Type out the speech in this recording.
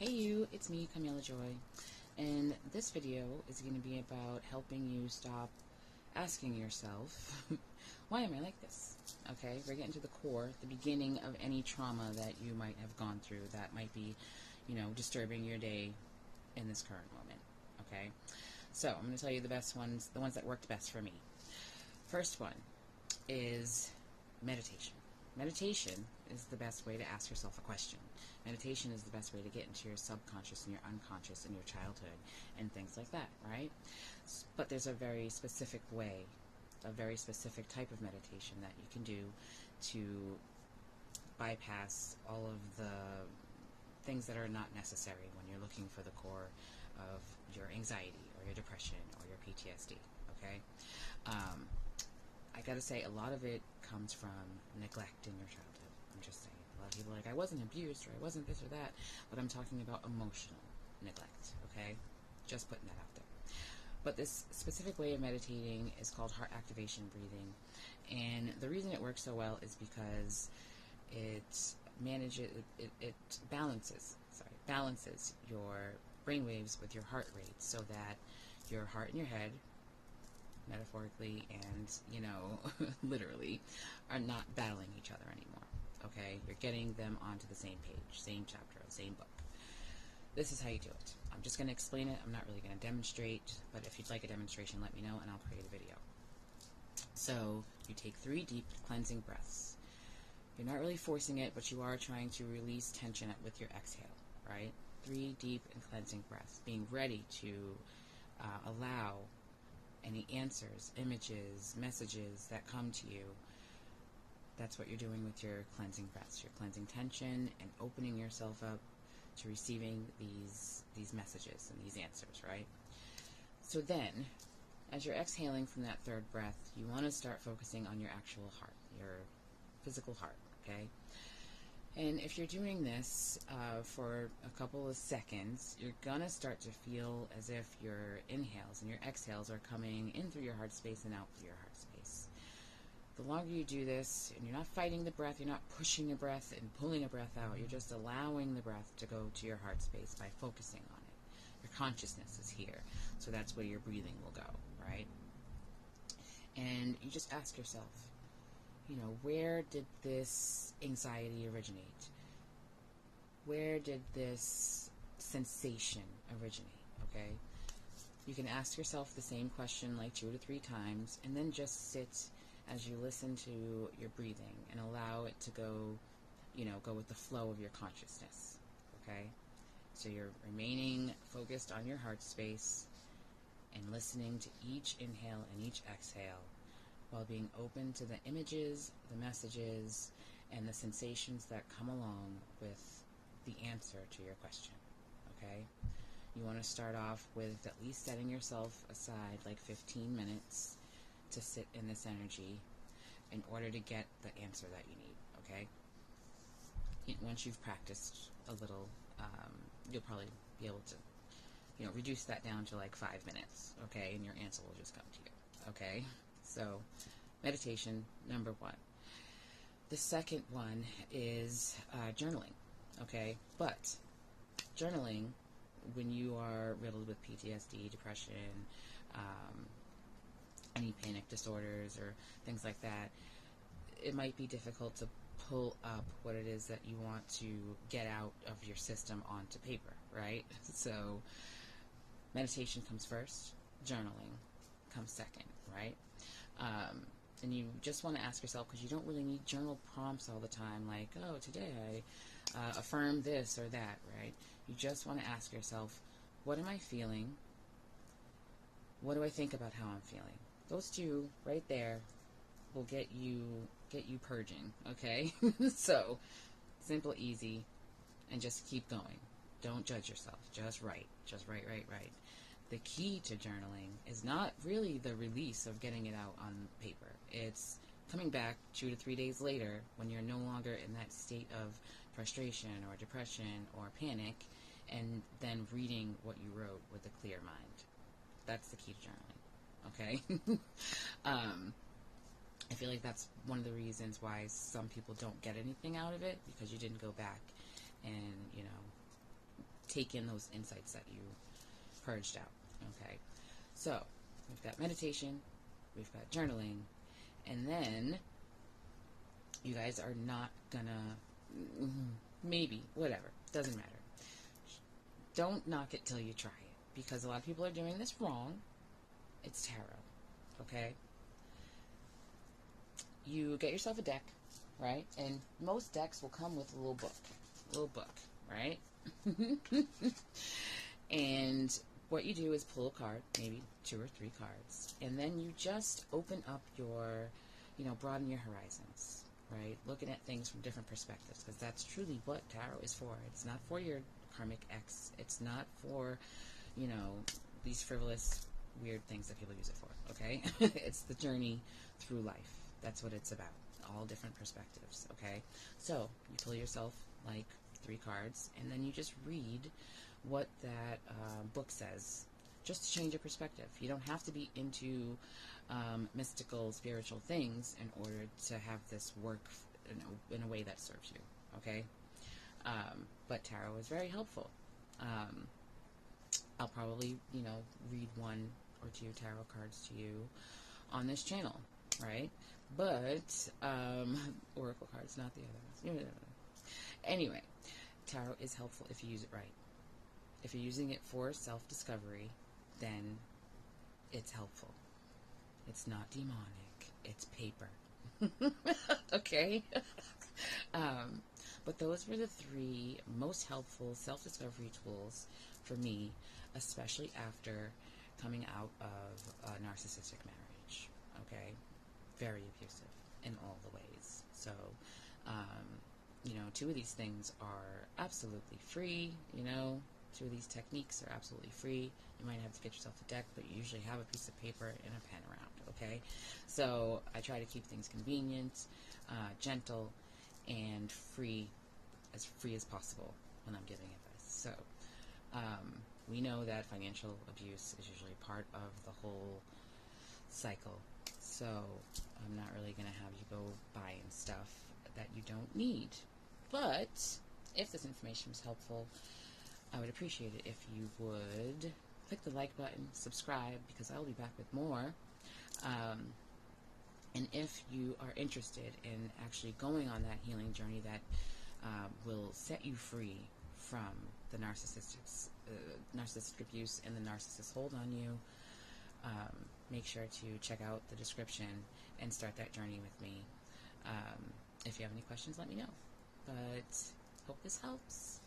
Hey you, it's me, Kamilah Joy, and this video is going to be about helping you stop asking yourself, why am I like this? Okay, we're getting to the core, the beginning of any trauma that you might have gone through that might be, disturbing your day in this current moment. Okay, so I'm going to tell you the best ones, the ones that worked best for me. First one is meditation. Meditation is the best way to ask yourself a question. Meditation is the best way to get into your subconscious and your unconscious and your childhood and things like that, right? But there's a very specific way, a very specific type of meditation that you can do to bypass all of the things that are not necessary when you're looking for the core of your anxiety or your depression or your PTSD, okay? I gotta say, a lot of it comes from neglect in your childhood. I'm just saying. A lot of people are like, I wasn't abused, or I wasn't this or that, but I'm talking about emotional neglect, okay? Just putting that out there. But this specific way of meditating is called heart activation breathing, and the reason it works so well is because it balances your brainwaves with your heart rate so that your heart and your head, metaphorically and, literally, are not battling each other anymore, okay? You're getting them onto the same page, same chapter, same book. This is how you do it. I'm just going to explain it. I'm not really going to demonstrate, but if you'd like a demonstration, let me know and I'll create a video. So, you take 3 deep cleansing breaths. You're not really forcing it, but you are trying to release tension with your exhale, right? 3 deep and cleansing breaths, being ready to allow any answers, images, messages that come to you. That's what you're doing with your cleansing breaths. You're cleansing tension and opening yourself up to receiving these messages and these answers, right? So then, as you're exhaling from that 3rd breath, you want to start focusing on your actual heart, your physical heart, okay? And if you're doing this for a couple of seconds, you're going to start to feel as if your inhales and your exhales are coming in through your heart space and out through your heart space. The longer you do this, and you're not fighting the breath, you're not pushing a breath and pulling a breath out, you're just allowing the breath to go to your heart space by focusing on it. Your consciousness is here, so that's where your breathing will go, right? And you just ask yourself, where did this anxiety originate? Where did this sensation originate, okay? You can ask yourself the same question like 2 to 3 times, and then just sit as you listen to your breathing and allow it to go, go with the flow of your consciousness, okay? So you're remaining focused on your heart space and listening to each inhale and each exhale, while being open to the images, the messages, and the sensations that come along with the answer to your question, okay? You want to start off with at least setting yourself aside like 15 minutes to sit in this energy in order to get the answer that you need, okay? Once you've practiced a little, you'll probably be able to, reduce that down to like 5 minutes, okay? And your answer will just come to you, okay? So, meditation, number 1. The second one is journaling, okay? But journaling, when you are riddled with PTSD, depression, any panic disorders or things like that, it might be difficult to pull up what it is that you want to get out of your system onto paper, right? So, meditation comes first, journaling comes second, right? And you just want to ask yourself, because you don't really need journal prompts all the time, like, oh, today I affirm this or that, right? You just want to ask yourself, what am I feeling? What do I think about how I'm feeling? Those 2 right there will get you purging, okay? So, simple, easy, and just keep going. Don't judge yourself. Just write. Just write. The key to journaling is not really the release of getting it out on paper. It's coming back 2 to 3 days later when you're no longer in that state of frustration or depression or panic, and then reading what you wrote with a clear mind. That's the key to journaling, okay? I feel like that's one of the reasons why some people don't get anything out of it, because you didn't go back and, take in those insights that you purged out. Okay, so we've got meditation, we've got journaling, and then you guys are not gonna, maybe, whatever, doesn't matter. Don't knock it till you try it, because a lot of people are doing this wrong. It's tarot, okay? You get yourself a deck, right? And most decks will come with a little book, right? And what you do is pull a card, maybe 2 or 3 cards, and then you just open up your, broaden your horizons, right? Looking at things from different perspectives, because that's truly what tarot is for. It's not for your karmic ex. It's not for, these frivolous, weird things that people use it for, okay? It's the journey through life. That's what it's about. All different perspectives, okay? So you pull yourself like 3 cards, and then you just read what that book says, just to change your perspective. You don't have to be into mystical, spiritual things in order to have this work in a way that serves you, okay? But tarot is very helpful. I'll probably, read 1 or 2 tarot cards to you on this channel, right? But oracle cards, not the other ones. Anyway, tarot is helpful if you use it right. If you're using it for self-discovery, then it's helpful. It's not demonic. It's paper. Okay? But those were the 3 most helpful self-discovery tools for me, especially after coming out of a narcissistic marriage. Okay? Very abusive in all the ways. So, 2 of these things are absolutely free, 2 of these techniques are absolutely free. You might have to get yourself a deck, but you usually have a piece of paper and a pen around, okay? So I try to keep things convenient, gentle, and free as possible when I'm giving advice. So we know that financial abuse is usually part of the whole cycle. So I'm not really going to have you go buying stuff that you don't need. But if this information was helpful, I would appreciate it if you would click the like button, subscribe, because I will be back with more. And if you are interested in actually going on that healing journey that will set you free from the narcissistic abuse and the narcissist hold on you, make sure to check out the description and start that journey with me. If you have any questions, let me know. But hope this helps.